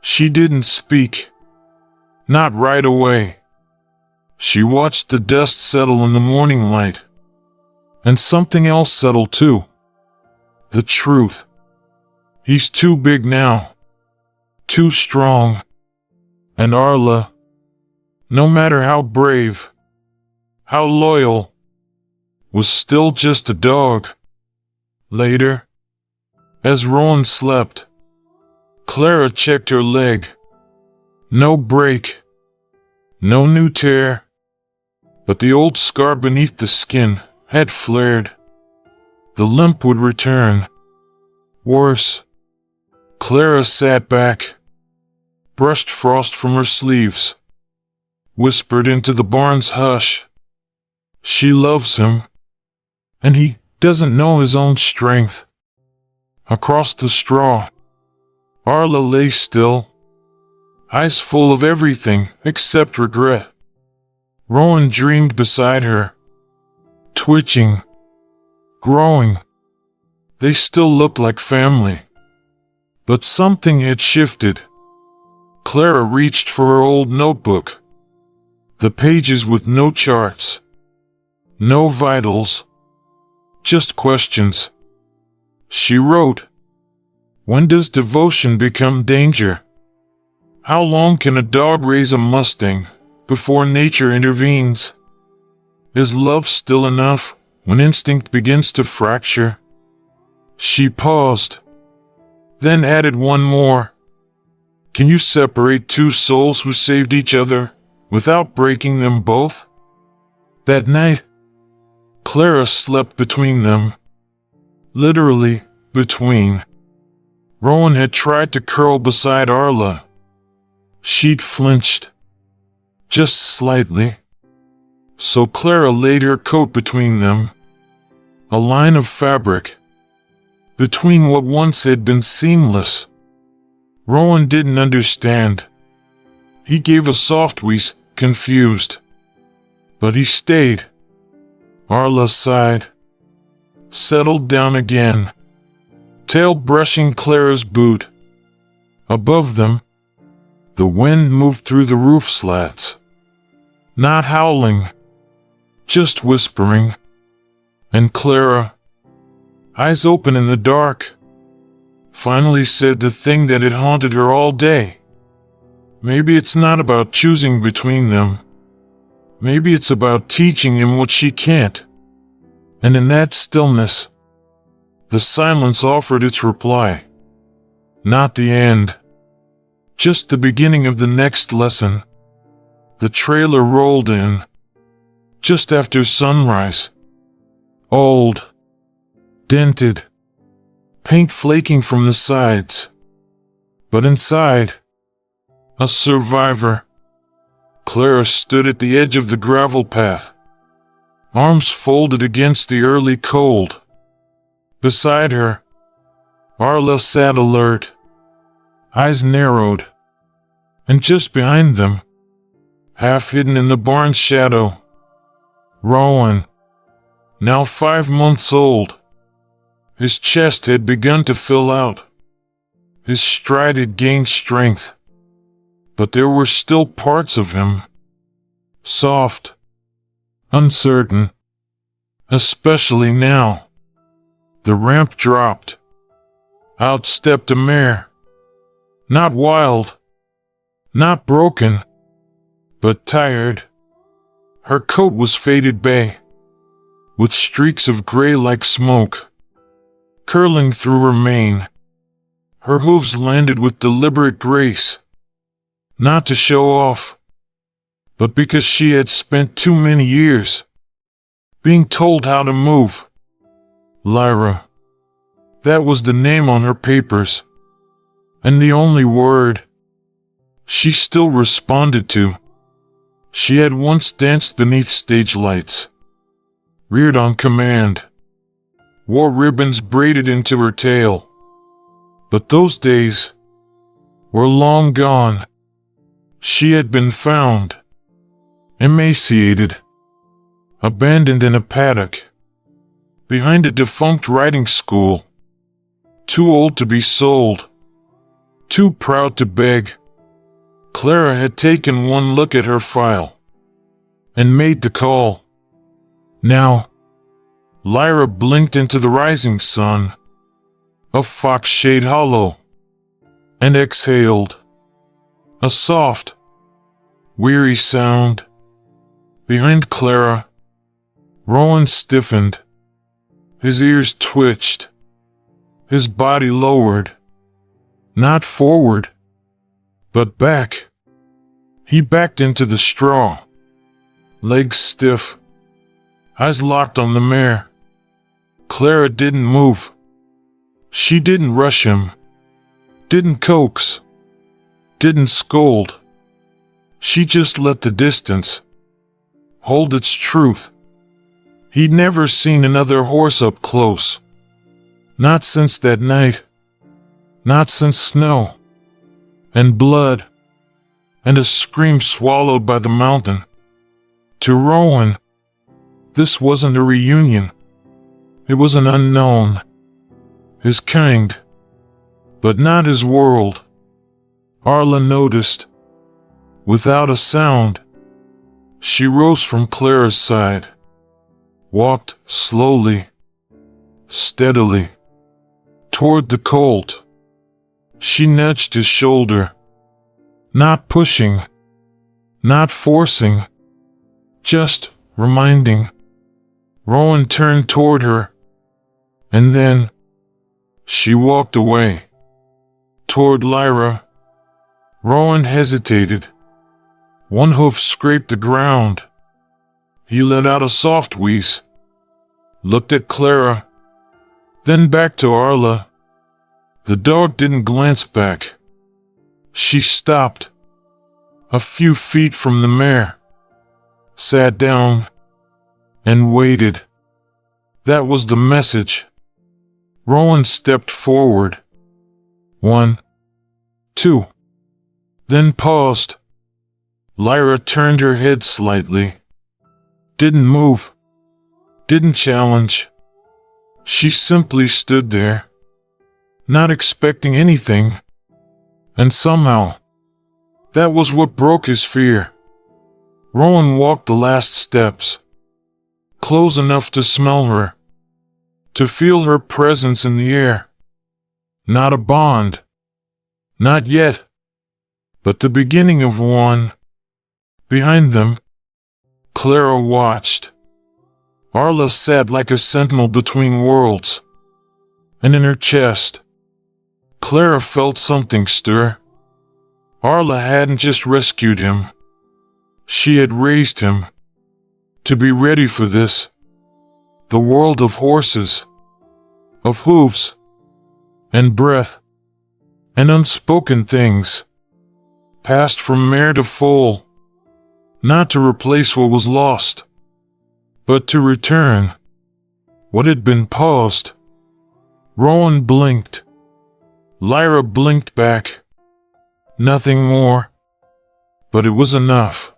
She didn't speak. Not right away. She watched the dust settle in the morning light. And something else settle too. The truth. He's too big now. Too strong. And Arla, no matter how brave, how loyal, was still just a dog. Later, as Rowan slept, Clara checked her leg. No break. No new tear. But the old scar beneath the skin had flared. The limp would return. Worse. Clara sat back, brushed frost from her sleeves, whispered into the barn's hush. She loves him, and he doesn't know his own strength. Across the straw, Arla lay still, eyes full of everything except regret. Rowan dreamed beside her, twitching, growing. They still looked like family. But something had shifted. Clara reached for her old notebook. The pages with no charts, no vitals, Just questions. She wrote, "When does devotion become danger? How long can a dog raise a Mustang before nature intervenes? Is love still enough when instinct begins to fracture?" She paused, then added one more. "Can you separate two souls who saved each other without breaking them both?" That night, Clara slept between them. Literally, between. Rowan had tried to curl beside Arla. She'd flinched. Just slightly. So Clara laid her coat between them. A line of fabric. Between what once had been seamless. Rowan didn't understand. He gave a soft wheeze, confused. But he stayed. Arla sighed. Settled down again. Tail brushing Clara's boot. Above them, the wind moved through the roof slats. Not howling. Just whispering. And Clara, eyes open in the dark, finally said the thing that had haunted her all day. Maybe it's not about choosing between them. Maybe it's about teaching him what she can't. And in that stillness, the silence offered its reply. Not the end. Just the beginning of the next lesson. The trailer rolled in. Just after sunrise. Old. Dented. Paint flaking from the sides. But inside, a survivor. Clara stood at the edge of the gravel path. Arms folded against the early cold. Beside her, Arla sat alert. Eyes narrowed. And just behind them, half hidden in the barn's shadow, Rowan, now 5 months old. His chest had begun to fill out. His stride had gained strength. But there were still parts of him. Soft. Uncertain. Especially now. The ramp dropped. Out stepped a mare. Not wild. Not broken. But tired. Her coat was faded bay, with streaks of gray like smoke, curling through her mane. Her hooves landed with deliberate grace, not to show off, but because she had spent too many years being told how to move. Lyra. That was the name on her papers, and the only word she still responded to. She had once danced beneath stage lights, reared on command, wore ribbons braided into her tail. But those days were long gone. She had been found, emaciated, abandoned in a paddock, behind a defunct riding school, too old to be sold, too proud to beg. Clara had taken one look at her file and made the call. Now, Lyra blinked into the rising sun, a fox shade hollow, and exhaled. A soft, weary sound. Behind Clara, Rowan stiffened. His ears twitched. His body lowered. Not forward, but back. He backed into the straw. Legs stiff. Eyes locked on the mare. Clara didn't move. She didn't rush him. Didn't coax. Didn't scold. She just let the distance hold its truth. He'd never seen another horse up close. Not since that night. Not since snow. And blood. And a scream swallowed by the mountain. To Rowan, this wasn't a reunion. It was an unknown. His kind. But not his world. Arla noticed. Without a sound, she rose from Clara's side. Walked slowly. steadily, toward the colt. She nudged his shoulder, not pushing, not forcing, just reminding. Rowan turned toward her, and then she walked away, toward Lyra. Rowan hesitated. One hoof scraped the ground. He let out a soft wheeze, looked at Clara, then back to Arla. The dog didn't glance back. She stopped, a few feet from the mare, sat down, and waited. That was the message. Rowan stepped forward. 1, 2, then paused. Lyra turned her head slightly. Didn't move. Didn't challenge. She simply stood there, not expecting anything. And somehow, that was what broke his fear. Rowan walked the last steps, close enough to smell her, to feel her presence in the air. Not a bond. Not yet. But the beginning of one. Behind them, Clara watched. Arla sat like a sentinel between worlds. And in her chest, Clara felt something stir. Arla hadn't just rescued him. She had raised him to be ready for this. The world of horses, of hooves, and breath, and unspoken things, passed from mare to foal, not to replace what was lost, but to return what had been paused. Rowan blinked. Lyra blinked back. Nothing more. But it was enough.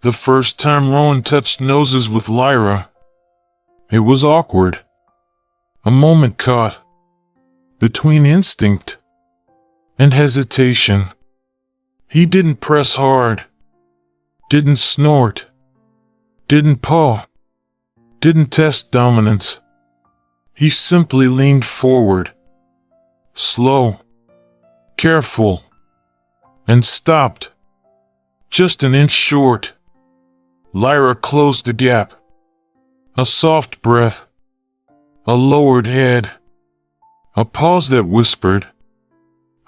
The first time Rowan touched noses with Lyra, it was awkward. A moment caught between instinct and hesitation. He didn't press hard, didn't snort, didn't paw, didn't test dominance. He simply leaned forward, slow, careful, and stopped, just an inch short. Lyra closed the gap. A soft breath, a lowered head, a pause that whispered,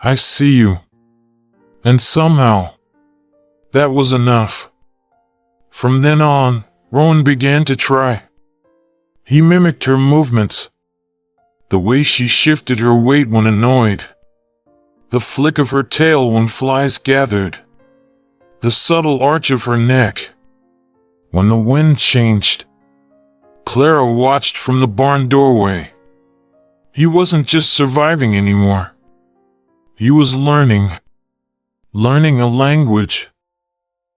"I see you." And somehow, that was enough. From then on, Rowan began to try. He mimicked her movements, the way she shifted her weight when annoyed, the flick of her tail when flies gathered, the subtle arch of her neck when the wind changed. Clara watched from the barn doorway. He wasn't just surviving anymore. He was learning a language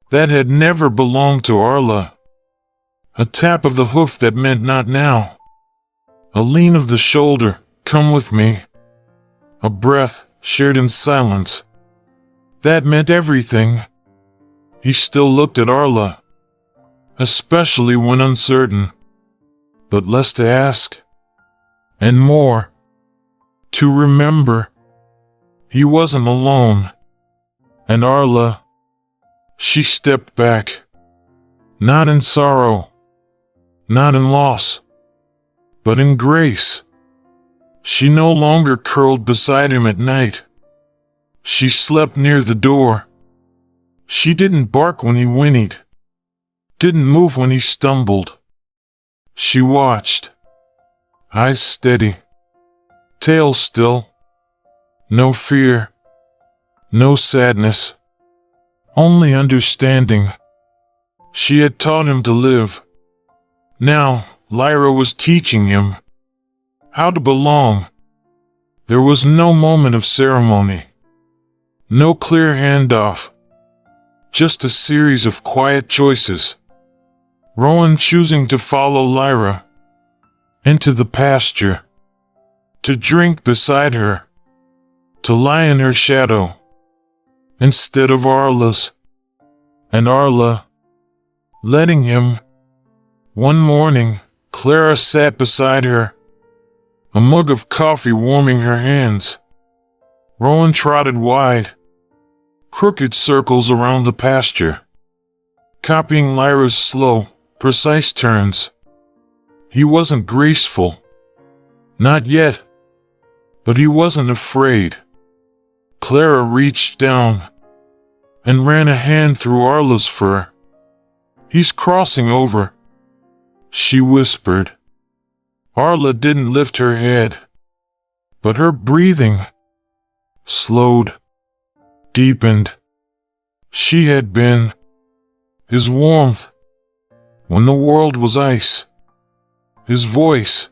that had never belonged to Arla. A tap of the hoof that meant not now. A lean of the shoulder, "Come with me." A breath shared in silence. That meant everything. He still looked at Arla, especially when uncertain, but less to ask, and more to remember. He wasn't alone. And Arla, she stepped back, not in sorrow, not in loss, but in grace. She no longer curled beside him at night. She slept near the door. She didn't bark when he whinnied, didn't move when he stumbled. She watched, eyes steady, tail still. No fear, no sadness, only understanding. She had taught him to live. Now, Lyra was teaching him how to belong. There was no moment of ceremony, no clear handoff, just a series of quiet choices. Rowan choosing to follow Lyra into the pasture, to drink beside her, to lie in her shadow instead of Arla's, and Arla letting him. One morning, Clara sat beside her, a mug of coffee warming her hands. Rowan trotted wide, crooked circles around the pasture, copying Lyra's slow, precise turns. He wasn't graceful. Not yet. But he wasn't afraid. Clara reached down and ran a hand through Arla's fur. "He's crossing over," she whispered. Arla didn't lift her head, but her breathing slowed, deepened. She had been his warmth when the world was ice, his voice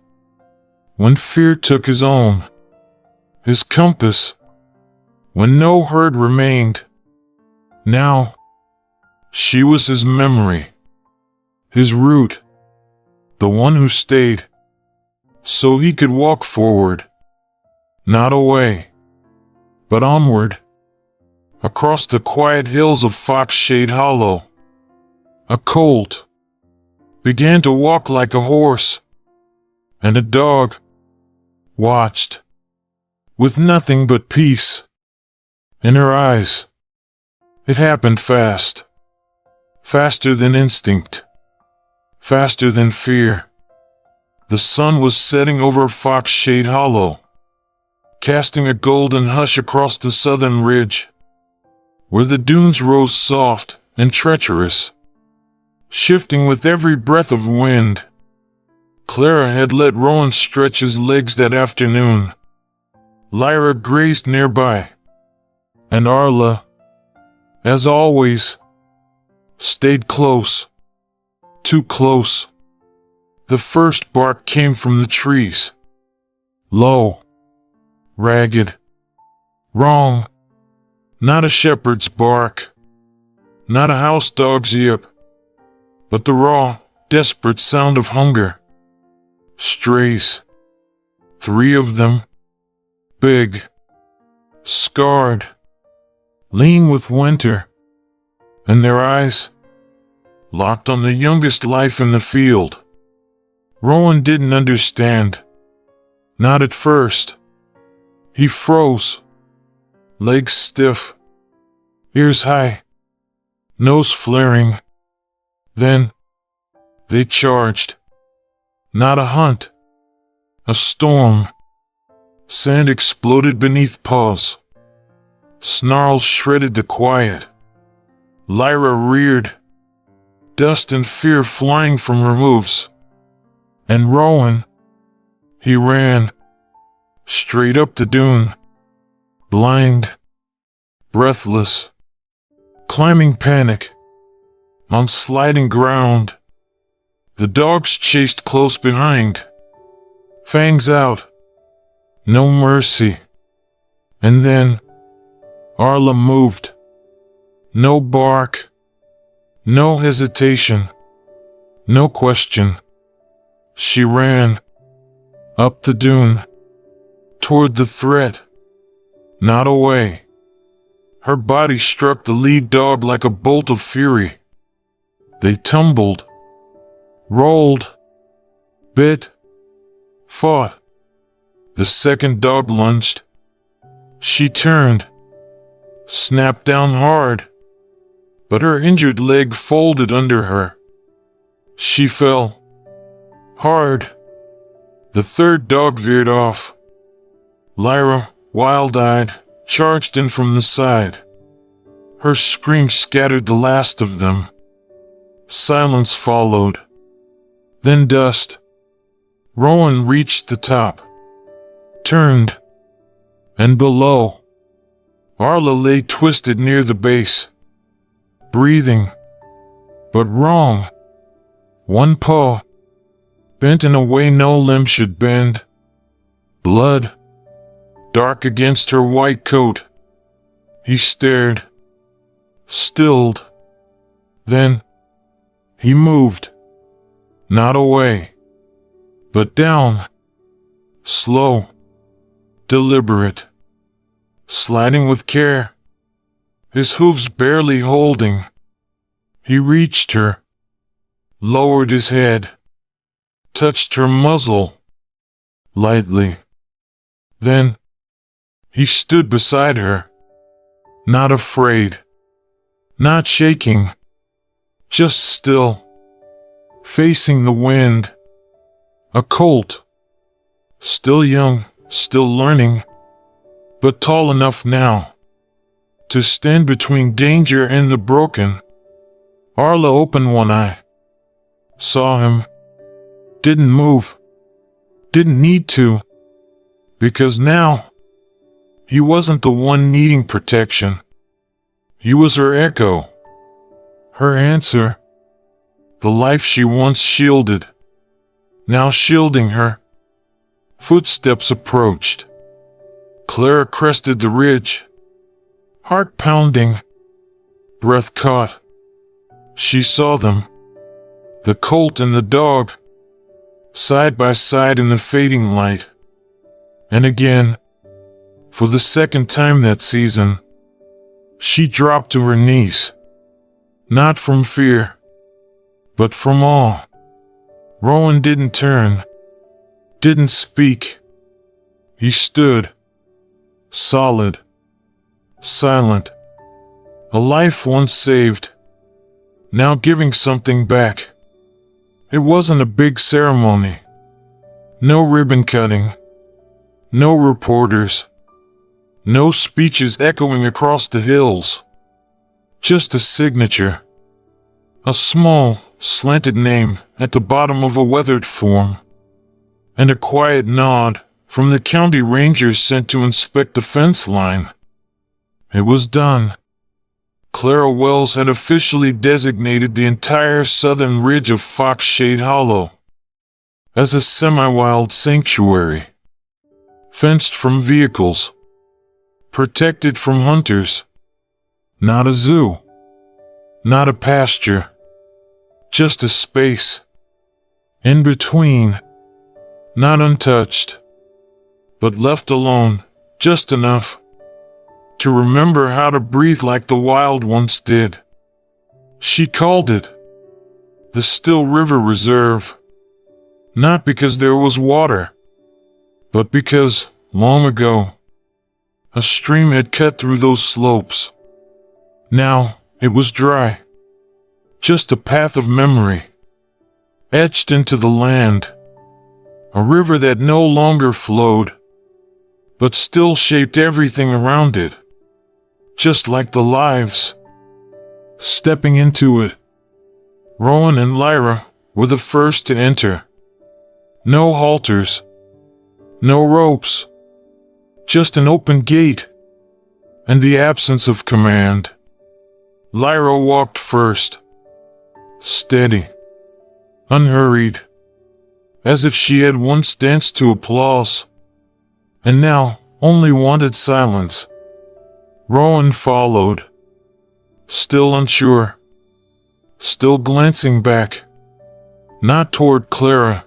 when fear took his own, his compass when no herd remained. Now, she was his memory, his route, the one who stayed, so he could walk forward, not away, but onward, across the quiet hills of Foxshade Hollow. A colt began to walk like a horse, and a dog watched, with nothing but peace in her eyes. It happened fast, faster than instinct, faster than fear. The sun was setting over Foxshade Hollow, casting a golden hush across the southern ridge, where the dunes rose soft and treacherous, shifting with every breath of wind. Clara had let Rowan stretch his legs that afternoon. Lyra grazed nearby, and Arla, as always, stayed close, too close. The first bark came from the trees, low, ragged, wrong. Not a shepherd's bark, not a house dog's yip, but the raw, desperate sound of hunger. Strays, 3 of them, big, scarred, lean with winter, and their eyes locked on the youngest life in the field. Rowan didn't understand, not at first. He froze, legs stiff, ears high, nose flaring. Then they charged. Not a hunt, a storm. Sand exploded beneath paws. Snarls shredded the quiet. Lyra reared, dust and fear flying from her hooves. And Rowan, he ran, straight up the dune, blind, breathless, climbing panic, on sliding ground. The dogs chased close behind, fangs out, no mercy. And then Arla moved. No bark, no hesitation, no question. She ran up the dune, toward the threat, not away. Her body struck the lead dog like a bolt of fury. They tumbled, rolled, bit, fought. The second dog lunged. She turned, snapped down hard, but her injured leg folded under her. She fell, hard. The third dog veered off. Lyra, wild-eyed, charged in from the side. Her scream scattered the last of them. Silence followed. Then dust. Rowan reached the top, turned, and below, Arla lay twisted near the base, breathing, but wrong. One paw, bent in a way no limb should bend. Blood, dark against her white coat. He stared, stilled. Then, he moved. Not away, but down, slow, deliberate, sliding with care, his hooves barely holding. He reached her, lowered his head, touched her muzzle, lightly. Then, he stood beside her, not afraid, not shaking, just still, facing the wind. A colt, still young, still learning, but tall enough now to stand between danger and the broken. Arla opened one eye, saw him, didn't move, didn't need to, because now he wasn't the one needing protection. He was her echo, her answer, the life she once shielded, now shielding her. Footsteps approached. Clara crested the ridge, heart pounding, breath caught. She saw them, the colt and the dog, side by side in the fading light. And again, for the second time that season, she dropped to her knees, not from fear, but from awe. Rowan didn't turn, didn't speak. He stood, solid, silent, a life once saved, now giving something back. It wasn't a big ceremony. No ribbon cutting, no reporters, no speeches echoing across the hills. Just a signature, a small, slanted name at the bottom of a weathered form, and a quiet nod from the county rangers sent to inspect the fence line. It was done. Clara Wells had officially designated the entire southern ridge of Foxshade Hollow as a semi-wild sanctuary, fenced from vehicles, protected from hunters. Not a zoo, not a pasture, just a space in between, not untouched, but left alone just enough to remember how to breathe like the wild once did. She called it the Still River Reserve, not because there was water, but because, long ago, a stream had cut through those slopes. Now, it was dry, just a path of memory, etched into the land, a river that no longer flowed, but still shaped everything around it, just like the lives. Stepping into it, Rowan and Lyra were the first to enter. No halters, no ropes, just an open gate, and the absence of command. Lyra walked first, steady, unhurried, as if she had once danced to applause, and now only wanted silence. Rowan followed, still unsure, still glancing back, not toward Clara,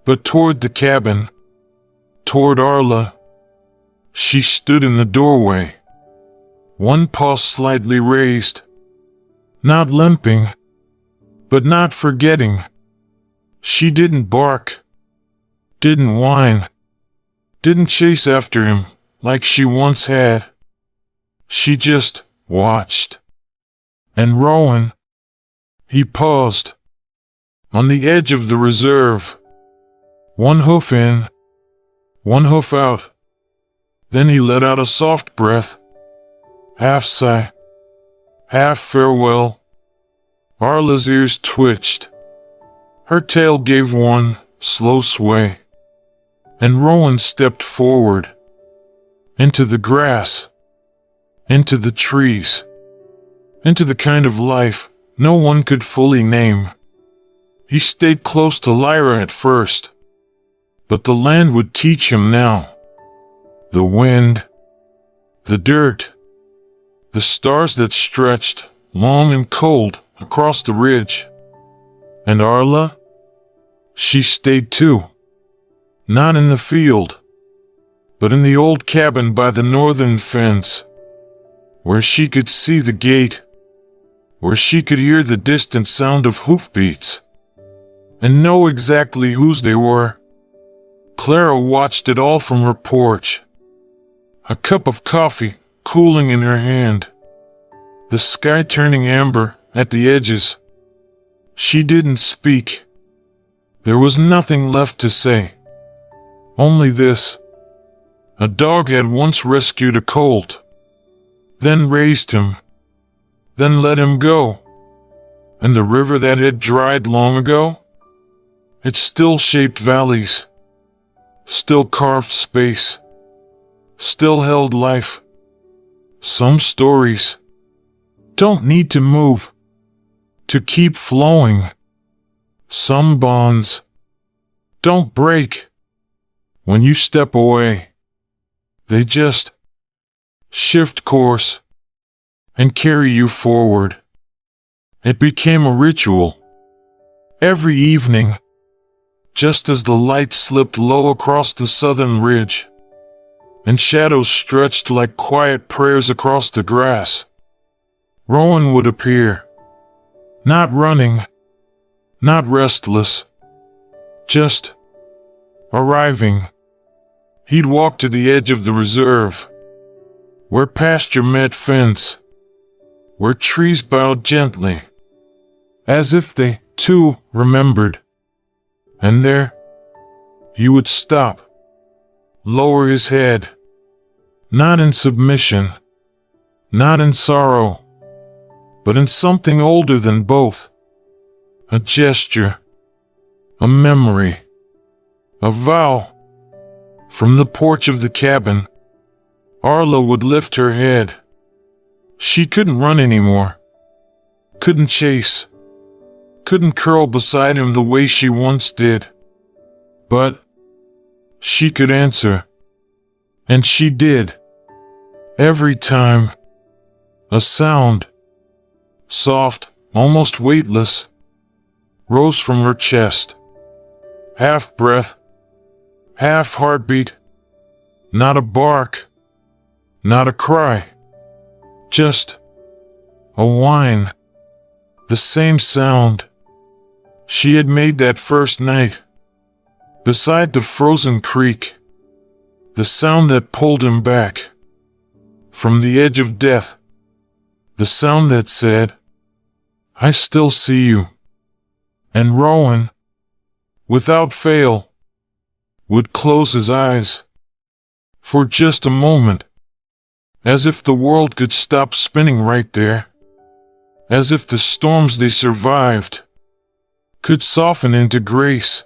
but toward the cabin, toward Arla. She stood in the doorway, one paw slightly raised, not limping, but not forgetting. She didn't bark, didn't whine, didn't chase after him like she once had. She just watched. And Rowan, he paused, on the edge of the reserve, one hoof in, one hoof out. Then he let out a soft breath, half sigh, half farewell. Arla's ears twitched. Her tail gave one slow sway, and Rowan stepped forward, into the grass, into the trees, into the kind of life no one could fully name. He stayed close to Lyra at first, but the land would teach him now. The wind, the dirt, the stars that stretched, long and cold, across the ridge. And Arla? She stayed too. Not in the field, but in the old cabin by the northern fence, where she could see the gate, where she could hear the distant sound of hoofbeats, and know exactly whose they were. Clara watched it all from her porch. A cup of coffee cooling in her hand. The sky turning amber at the edges. She didn't speak. There was nothing left to say. Only this. A dog had once rescued a colt. Then raised him. Then let him go. And the river that had dried long ago? It still shaped valleys. Still carved space. Still held life. Some stories don't need to move to keep flowing. Some bonds don't break when you step away. They just shift course and carry you forward. It became a ritual. Every evening, just as the light slipped low across the southern ridge, and shadows stretched like quiet prayers across the grass, Rowan would appear. Not running, not restless, just arriving. He'd walk to the edge of the reserve, where pasture met fence, where trees bowed gently, as if they, too, remembered. And there, he would stop, lower his head, not in submission, not in sorrow, but in something older than both. A gesture, a memory, a vow. From the porch of the cabin, Arla would lift her head. She couldn't run anymore, couldn't chase, couldn't curl beside him the way she once did. But she could answer, and she did. Every time, a sound, soft, almost weightless, rose from her chest. Half breath, half heartbeat. Not a bark, not a cry. Just a whine. The same sound she had made that first night, beside the frozen creek. The sound that pulled him back from the edge of death. The sound that said, "I still see you." And Rowan, without fail, would close his eyes for just a moment, as if the world could stop spinning right there, as if the storms they survived could soften into grace.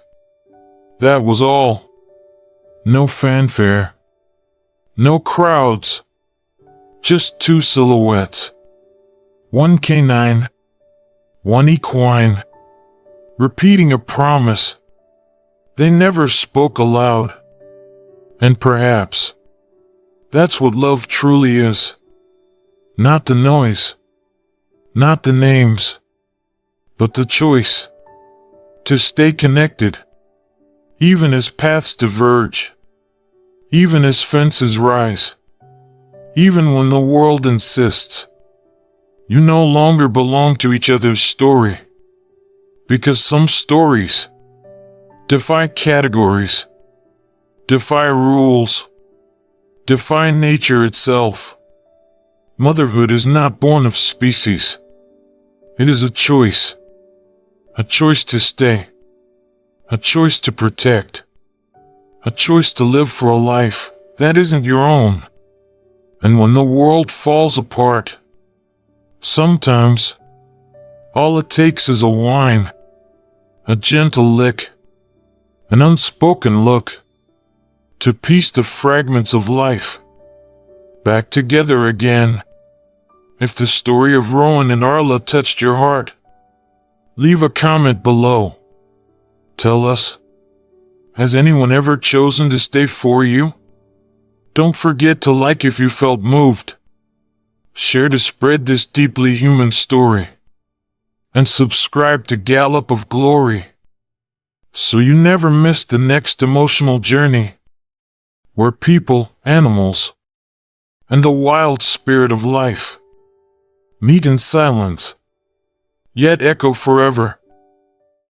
That was all. No fanfare, no crowds, just two silhouettes. One canine, one equine, repeating a promise. They never spoke aloud. And perhaps that's what love truly is. Not the noise, not the names, but the choice to stay connected, even as paths diverge, even as fences rise, even when the world insists you no longer belong to each other's story. Because some stories defy categories, defy rules, defy nature itself. Motherhood is not born of species. It is a choice to stay, a choice to protect, a choice to live for a life that isn't your own. And when the world falls apart, sometimes all it takes is a whine, a gentle lick, an unspoken look, to piece the fragments of life back together again. If the story of Rowan and Arla touched your heart, leave a comment below. Tell us, has anyone ever chosen to stay for you? Don't forget to like if you felt moved. Share to spread this deeply human story. And subscribe to Gallop of Glory, so you never miss the next emotional journey, where people, animals, and the wild spirit of life meet in silence, yet echo forever.